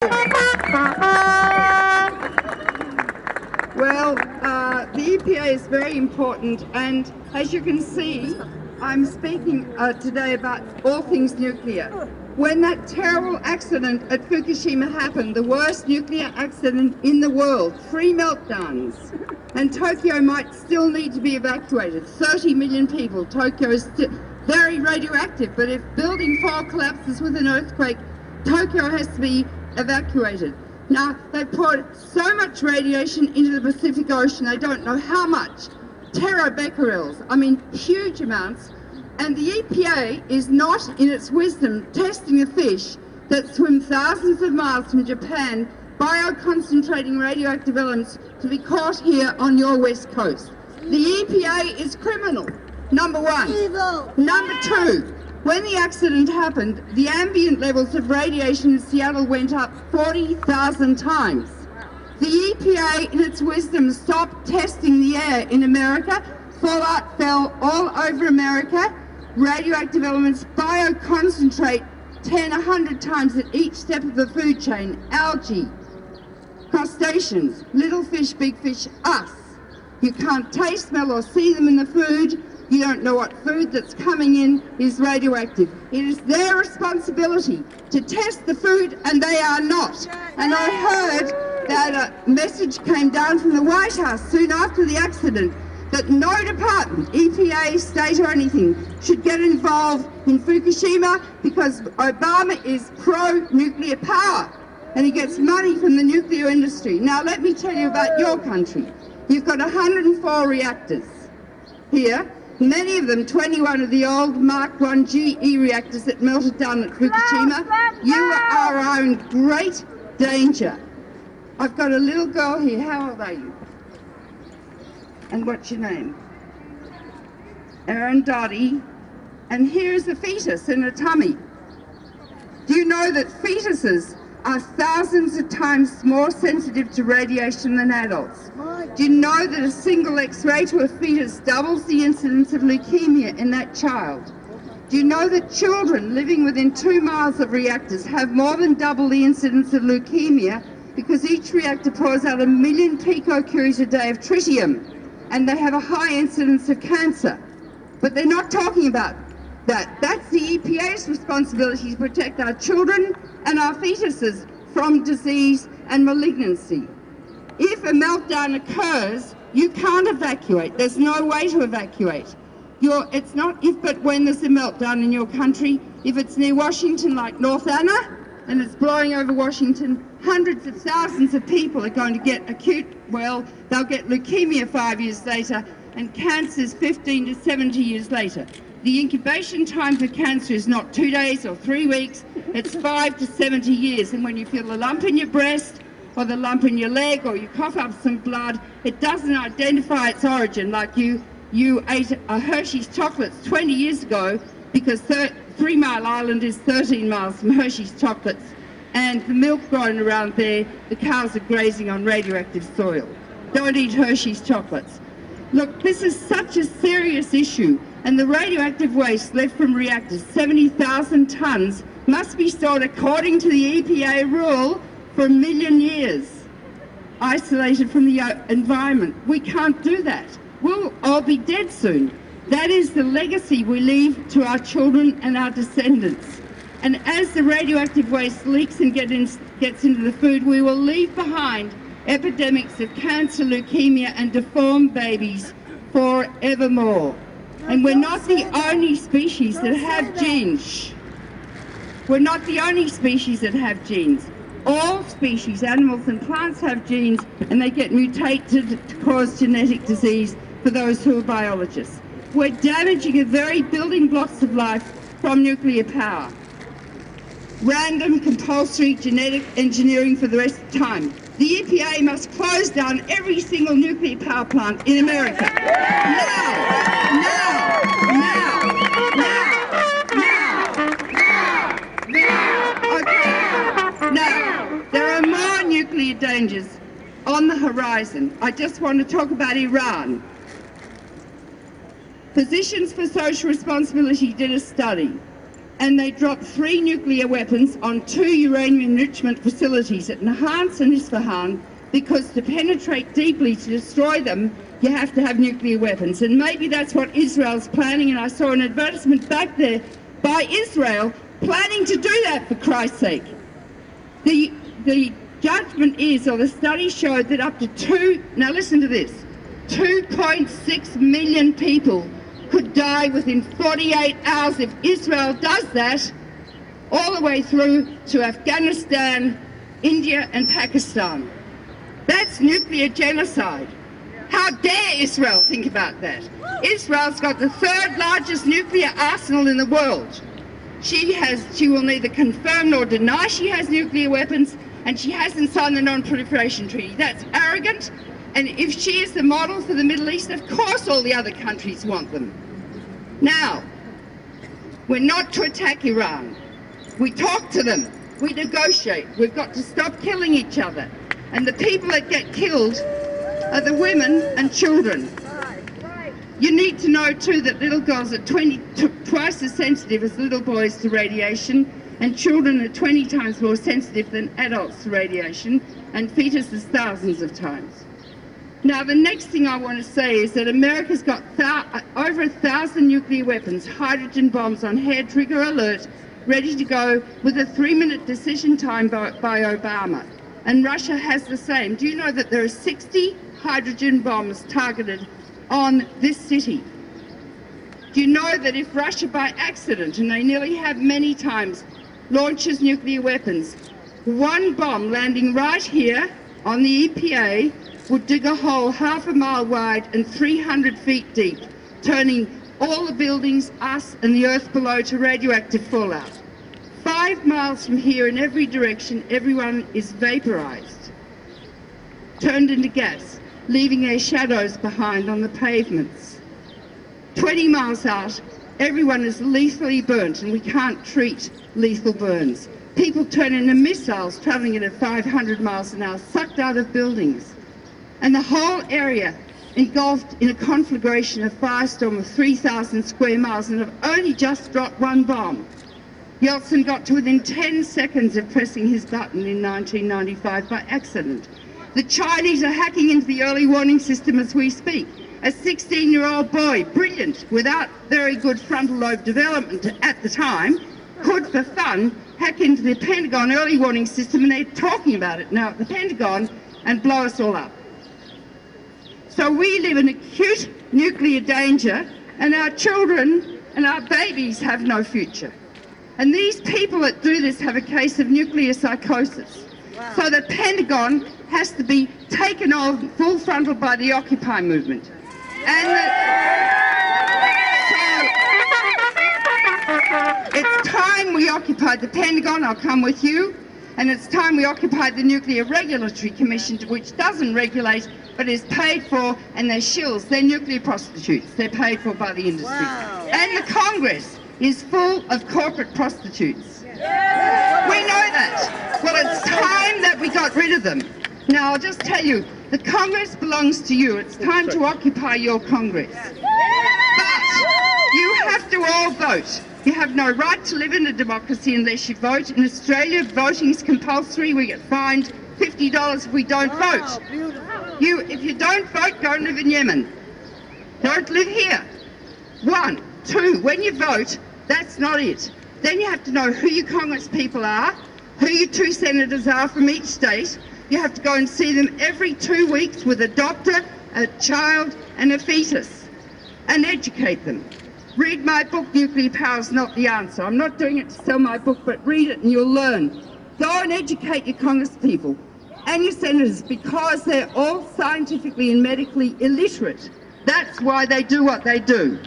Well, the EPA is very important, and as you can see, I'm speaking today about all things nuclear. When that terrible accident at Fukushima happened, the worst nuclear accident in the world, 3 meltdowns, and Tokyo might still need to be evacuated. 30 million people. Tokyo is very radioactive, but if building 4 collapses with an earthquake, Tokyo has to be evacuated. Now, they poured so much radiation into the Pacific Ocean, they don't know how much. Terabecquerels, I mean huge amounts. And the EPA is not, in its wisdom, testing the fish that swim thousands of miles from Japan, bioconcentrating radioactive elements to be caught here on your west coast. The EPA is criminal, number one. Evil. Number two, when the accident happened, the ambient levels of radiation in Seattle went up 40,000 times. The EPA, in its wisdom, stopped testing the air in America. Fallout fell all over America. Radioactive elements bioconcentrate 10, 100 times at each step of the food chain. Algae, crustaceans, little fish, big fish, us. You can't taste, smell or see them in the food. You don't know what food that's coming in is radioactive. It is their responsibility to test the food, and they are not. And I heard that a message came down from the White House soon after the accident that no department, EPA, state or anything, should get involved in Fukushima because Obama is pro-nuclear power and he gets money from the nuclear industry. Now let me tell you about your country. You've got 104 reactors here. Many of them, 21 of the old Mark I GE reactors that melted down at Fukushima. You are in great danger. I've got a little girl here. How old are you? And what's your name? Erin Dottie. And here's a fetus in a tummy. Do you know that fetuses are thousands of times more sensitive to radiation than adults? Do you know that a single X-ray to a fetus doubles the incidence of leukemia in that child? Do you know that children living within 2 miles of reactors have more than double the incidence of leukemia because each reactor pours out 1 million picocuries a day of tritium, and they have a high incidence of cancer? But they're not talking about that. That's the EPA's responsibility to protect our children and our fetuses from disease and malignancy. If a meltdown occurs, you can't evacuate. There's no way to evacuate. It's not if but when there's a meltdown in your country. If it's near Washington, like North Anna, and it's blowing over Washington, hundreds of thousands of people are going to get they'll get leukemia 5 years later, and cancers 15 to 70 years later. The incubation time for cancer is not 2 days or 3 weeks, it's 5 to 70 years. And when you feel a lump in your breast, or the lump in your leg, or you cough up some blood, it doesn't identify its origin, like you ate a Hershey's chocolates 20 years ago, because 3 Mile Island is 13 miles from Hershey's chocolates, and the milk grown around there, the cows are grazing on radioactive soil. Don't eat Hershey's chocolates. Look, this is such a serious issue, and the radioactive waste left from reactors, 70,000 tonnes, must be stored according to the EPA rule for 1 million years, isolated from the environment. We can't do that. We'll all be dead soon. That is the legacy we leave to our children and our descendants. And as the radioactive waste leaks and gets into the food, we will leave behind epidemics of cancer, leukemia and deformed babies forevermore. And we're not the only species that have genes. We're not the only species that have genes. All species, animals and plants, have genes, and they get mutated to cause genetic disease for those who are biologists. We're damaging the very building blocks of life from nuclear power. Random, compulsory genetic engineering for the rest of the time. The EPA must close down every single nuclear power plant in America. Now, there are more nuclear dangers on the horizon. I just want to talk about Iran. Physicians for Social Responsibility did a study. and they dropped 3 nuclear weapons on 2 uranium enrichment facilities at Nahan's and Isfahan, because to penetrate deeply to destroy them, you have to have nuclear weapons. And maybe that's what Israel's planning, and I saw an advertisement back there by Israel planning to do that, for Christ's sake. The judgment is, or the study showed, that up to now listen to this, 2.6 million people could die within 48 hours if Israel does that, all the way through to Afghanistan, India and Pakistan. That's nuclear genocide. How dare Israel think about that? Israel's got the 3rd largest nuclear arsenal in the world. She will neither confirm nor deny she has nuclear weapons, and she hasn't signed the Non-Proliferation Treaty. That's arrogant, and if she is the model for the Middle East, of course all the other countries want them. Now, we're not to attack Iran. We talk to them. We negotiate. We've got to stop killing each other. And the people that get killed are the women and children. You need to know too that little girls are twice as sensitive as little boys to radiation, and children are 20 times more sensitive than adults to radiation, and fetuses thousands of times. Now, the next thing I want to say is that America's got over 1,000 nuclear weapons, hydrogen bombs on hair trigger alert, ready to go with a 3-minute decision time by Obama. And Russia has the same. Do you know that there are 60 hydrogen bombs targeted on this city? Do you know that if Russia by accident, and they nearly have many times, launches nuclear weapons, 1 bomb landing right here on the EPA would dig a hole 1/2 mile wide and 300 feet deep, turning all the buildings, us and the earth below to radioactive fallout. 5 miles from here in every direction, everyone is vaporized, turned into gas, leaving their shadows behind on the pavements. 20 miles out, everyone is lethally burnt, and we can't treat lethal burns. People turn into missiles traveling at 500 miles an hour, sucked out of buildings. And the whole area engulfed in a conflagration of firestorm of 3,000 square miles, and have only just dropped 1 bomb. Yeltsin got to within 10 seconds of pressing his button in 1995 by accident. The Chinese are hacking into the early warning system as we speak. A 16-year-old boy, brilliant, without very good frontal lobe development at the time, could, for fun, hack into the Pentagon early warning system, and they're talking about it now at the Pentagon, and blow us all up. So we live in acute nuclear danger, and our children and our babies have no future. And these people that do this have a case of nuclear psychosis. Wow. So the Pentagon has to be taken on full frontal by the Occupy movement. And it's time we occupied the Pentagon. I'll come with you. And it's time we occupied the Nuclear Regulatory Commission, which doesn't regulate, but is paid for, and they're shills. They're nuclear prostitutes. They're paid for by the industry. Wow. And the Congress is full of corporate prostitutes. Yeah. We know that. Well, it's time that we got rid of them. Now, I'll just tell you, the Congress belongs to you. It's time to occupy your Congress. But you have to all vote. You have no right to live in a democracy unless you vote. In Australia, voting is compulsory. We get fined $50 if we don't vote. If you don't vote, go and live in Yemen. Don't live here. 1, 2, when you vote, that's not it. Then you have to know who your Congress people are, who your 2 senators are from each state. You have to go and see them every 2 weeks with a doctor, a child and a fetus, and educate them. Read my book, Nuclear Power is Not the Answer. I'm not doing it to sell my book, but read it and you'll learn. Go and educate your Congress people and your senators, because they're all scientifically and medically illiterate. That's why they do what they do,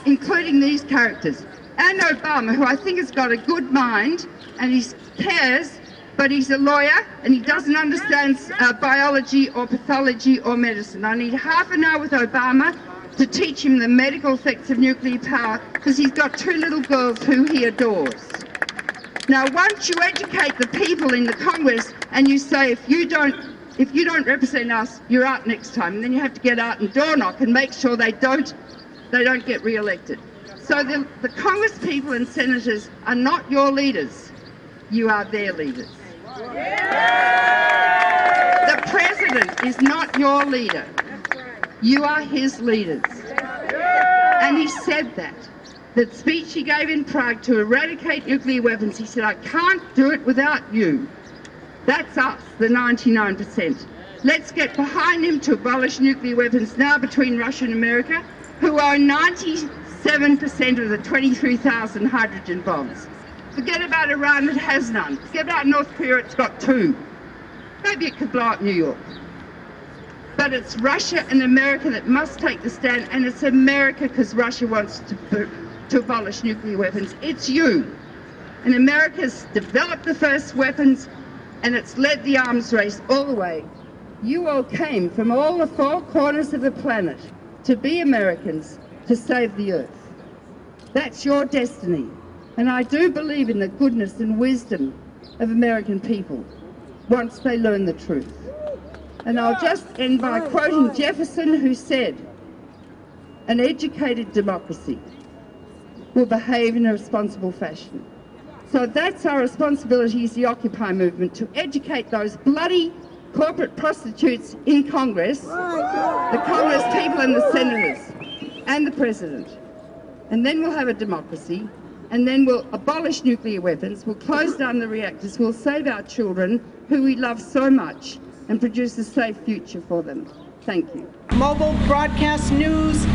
including these characters. And Obama, who I think has got a good mind and he cares, but he's a lawyer and he doesn't understand biology or pathology or medicine. I need half an hour with Obama to teach him the medical effects of nuclear power, because he's got 2 little girls who he adores. Now, once you educate the people in the Congress and you say, if you don't represent us, you're out next time, and then you have to get out and door knock and make sure they don't get re-elected. So the Congress people and senators are not your leaders. You are their leaders. The president is not your leader. You are his leaders. And he said that speech he gave in Prague to eradicate nuclear weapons, he said, I can't do it without you. That's us, the 99%. Let's get behind him to abolish nuclear weapons now between Russia and America, who own 97% of the 23,000 hydrogen bombs. Forget about Iran, that has none. Forget about North Korea, it's got 2. Maybe it could blow up New York. But it's Russia and America that must take the stand, and it's America because Russia wants to abolish nuclear weapons. It's you. And America's developed the first weapons, and it's led the arms race all the way. You all came from all the 4 corners of the planet to be Americans, to save the earth. That's your destiny. And I do believe in the goodness and wisdom of American people once they learn the truth. And I'll just end by quoting Jefferson, who said, an educated democracy will behave in a responsible fashion. So that's our responsibility as the Occupy movement, to educate those bloody corporate prostitutes in Congress, the Congress people and the senators and the president. And then we'll have a democracy, and then we'll abolish nuclear weapons, we'll close down the reactors, we'll save our children who we love so much and produce a safe future for them. Thank you. Mobile Broadcast News.